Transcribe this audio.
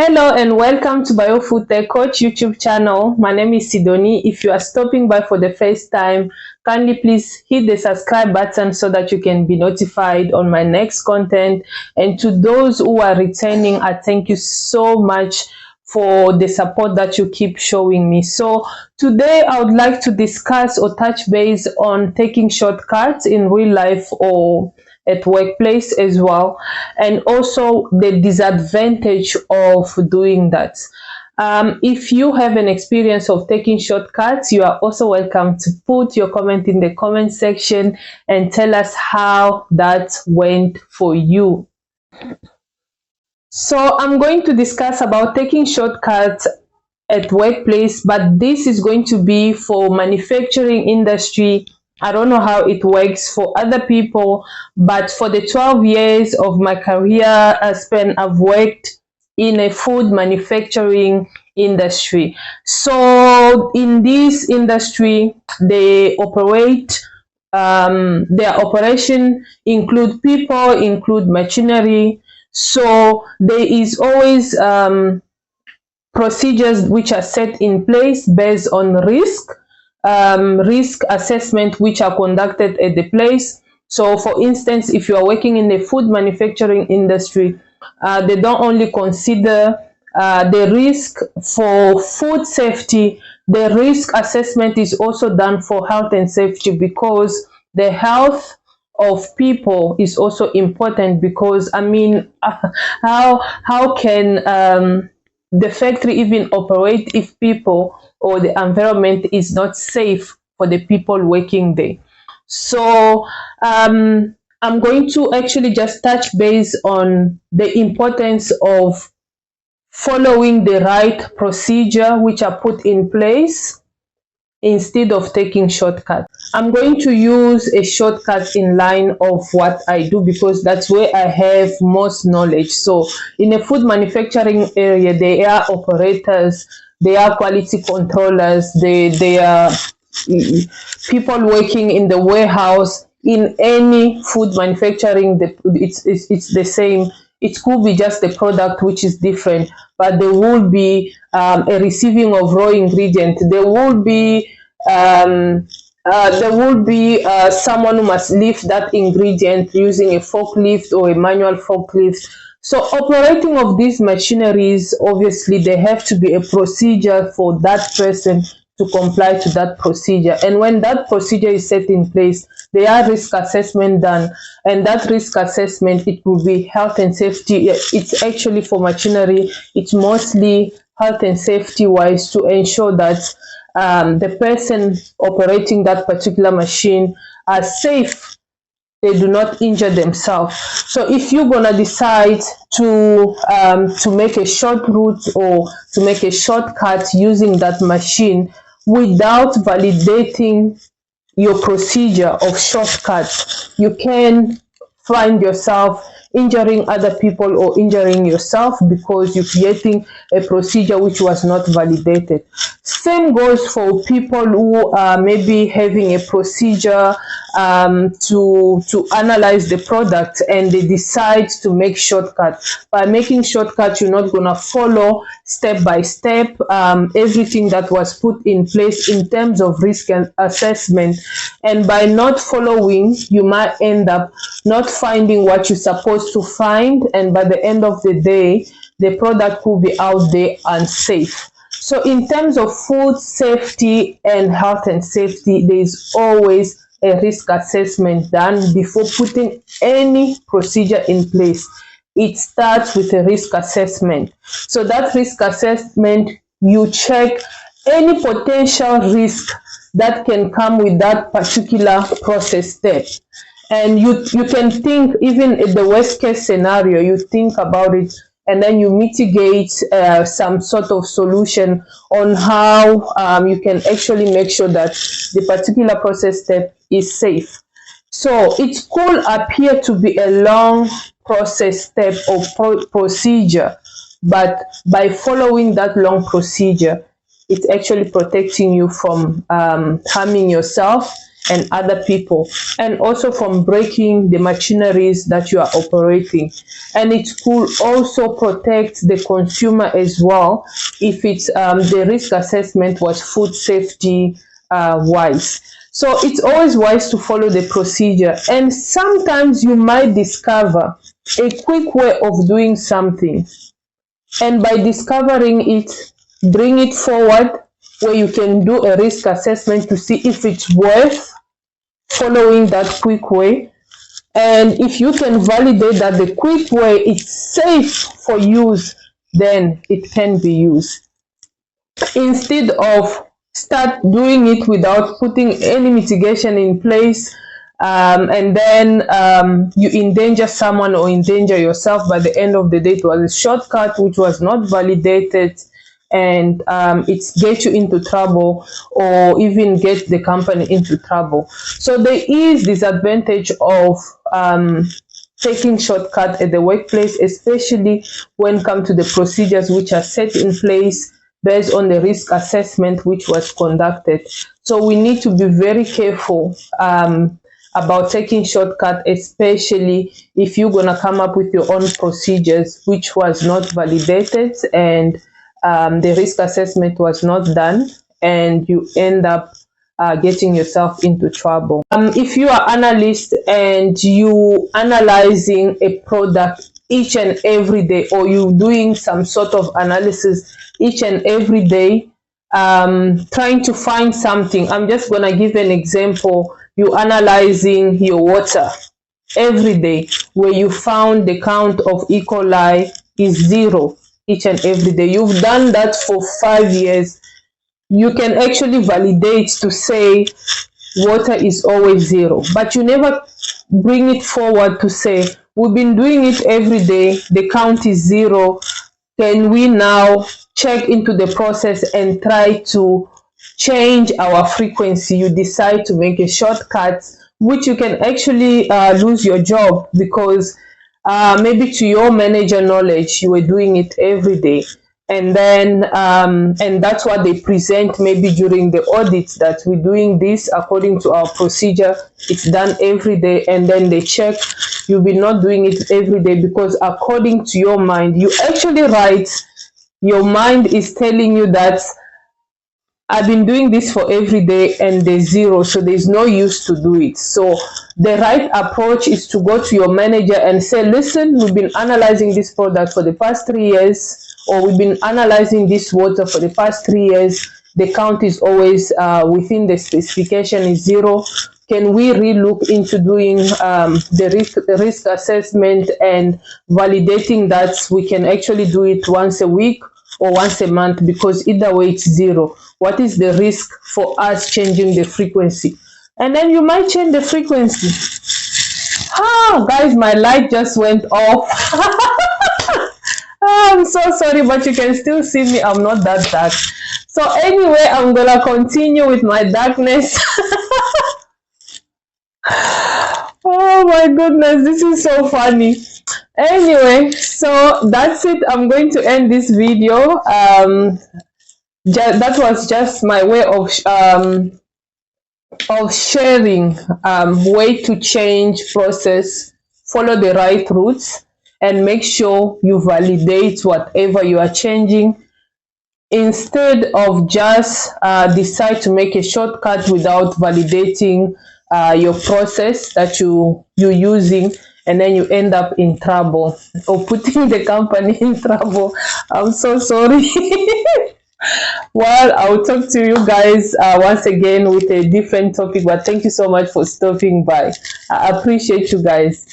Hello and welcome to Biofood Tech Coach YouTube channel. My name is Sidoni. If you are stopping by for the first time, kindly please hit the subscribe button so that you can be notified on my next content. And to those who are returning, I thank you so much for the support that you keep showing me. So today I would like to discuss or touch base on taking shortcuts in real life or at workplace as well, and also the disadvantage of doing that. If you have an experience of taking shortcuts, you are also welcome to put your comment in the comment section and tell us how that went for you. So I'm going to discuss about taking shortcuts at workplace, but this is going to be for manufacturing industry. I don't know how it works for other people, but for the 12 years of my career span, I've worked in a food manufacturing industry. So in this industry, they operate, their operation include people, include machinery. So there is always procedures which are set in place based on risk assessment which are conducted at the place. So for instance, if you are working in the food manufacturing industry, they don't only consider the risk for food safety. The risk assessment is also done for health and safety, because the health of people is also important. Because I mean, how can the factory even operate if people or the environment is not safe for the people working there? So I'm going to actually just touch base on the importance of following the right procedure which are put in place instead of taking shortcuts. I'm going to use a shortcut in line of what I do, because that's where I have most knowledge. So in a food manufacturing area, there are operators, there are quality controllers, there are people working in the warehouse. In any food manufacturing, it's the same. It could be just the product which is different, but there will be a receiving of raw ingredient. There will be someone who must lift that ingredient using a forklift or a manual forklift. So operating of these machineries, obviously there have to be a procedure for that person to comply to that procedure. And when that procedure is set in place, there are risk assessment done, and that risk assessment, it will be health and safety. It's actually for machinery, it's mostly health and safety wise, to ensure that the person operating that particular machine are safe, they do not injure themselves. So if you're gonna decide to make a short route or to make a shortcut using that machine without validating your procedure of shortcuts, you can find yourself injuring other people or injuring yourself, because you're creating a procedure which was not validated. Same goes for people who are maybe having a procedure to analyze the product, and they decide to make shortcuts. By making shortcuts, you're not going to follow step by step everything that was put in place in terms of risk assessment. And by not following, you might end up not finding what you're supposed to find, and by the end of the day, the product will be out there unsafe. So in terms of food safety and health and safety, there is always a risk assessment done before putting any procedure in place. It starts with a risk assessment. So that risk assessment, you check any potential risk that can come with that particular process step. And you can think, even in the worst case scenario, you think about it, and then you mitigate some sort of solution on how you can actually make sure that the particular process step is safe. So it could appear to be a long process step or procedure, but by following that long procedure, it's actually protecting you from harming yourself, and other people, and also from breaking the machineries that you are operating. And it could also protect the consumer as well if it's the risk assessment was food safety wise. So it's always wise to follow the procedure, and sometimes you might discover a quick way of doing something, and by discovering it, bring it forward where you can do a risk assessment to see if it's worth following that quick way. And if you can validate that the quick way is safe for use, then it can be used, instead of start doing it without putting any mitigation in place, and then you endanger someone or endanger yourself. By the end of the day, it was a shortcut which was not validated, and it gets you into trouble or even get the company into trouble. So there is disadvantage of taking shortcut at the workplace, especially when it comes to the procedures which are set in place based on the risk assessment which was conducted. So we need to be very careful about taking shortcut, especially if you're going to come up with your own procedures which was not validated, and the risk assessment was not done, and you end up getting yourself into trouble. If you are an analyst and you analyzing a product each and every day, or you doing some sort of analysis each and every day, trying to find something. I'm just going to give an example. You analyzing your water every day, where you found the count of E. coli is 0 each and every day. You've done that for 5 years. You can actually validate to say water is always 0, but you never bring it forward to say, we've been doing it every day, the count is 0. Can we now check into the process and try to change our frequency? You decide to make a shortcut, which you can actually lose your job, because maybe to your manager knowledge, you were doing it every day. And then and that's what they present maybe during the audits, that we're doing this according to our procedure, it's done every day. And then they check, you'll be not doing it every day, because according to your mind, you actually right, your mind is telling you that I've been doing this for every day and there's 0, so there's no use to do it. So the right approach is to go to your manager and say, listen, we've been analyzing this product for the past 3 years, or we've been analyzing this water for the past 3 years. The count is always within the specification is 0. Can we relook into doing the risk assessment and validating that we can actually do it once a week or once a month, because either way it's 0. What is the risk for us changing the frequency? And then you might change the frequency. Guys, my light just went off. I'm so sorry, but you can still see me. I'm not that dark. So anyway, I'm gonna continue with my darkness. Oh my goodness, this is so funny. Anyway, so that's it. I'm going to end this video. That was just my way of sharing way to change process, follow the right routes, and make sure you validate whatever you are changing, instead of just decide to make a shortcut without validating your process that you're using, and then you end up in trouble or putting the company in trouble. I'm so sorry. Well, I'll talk to you guys once again with a different topic, but thank you so much for stopping by. I appreciate you guys.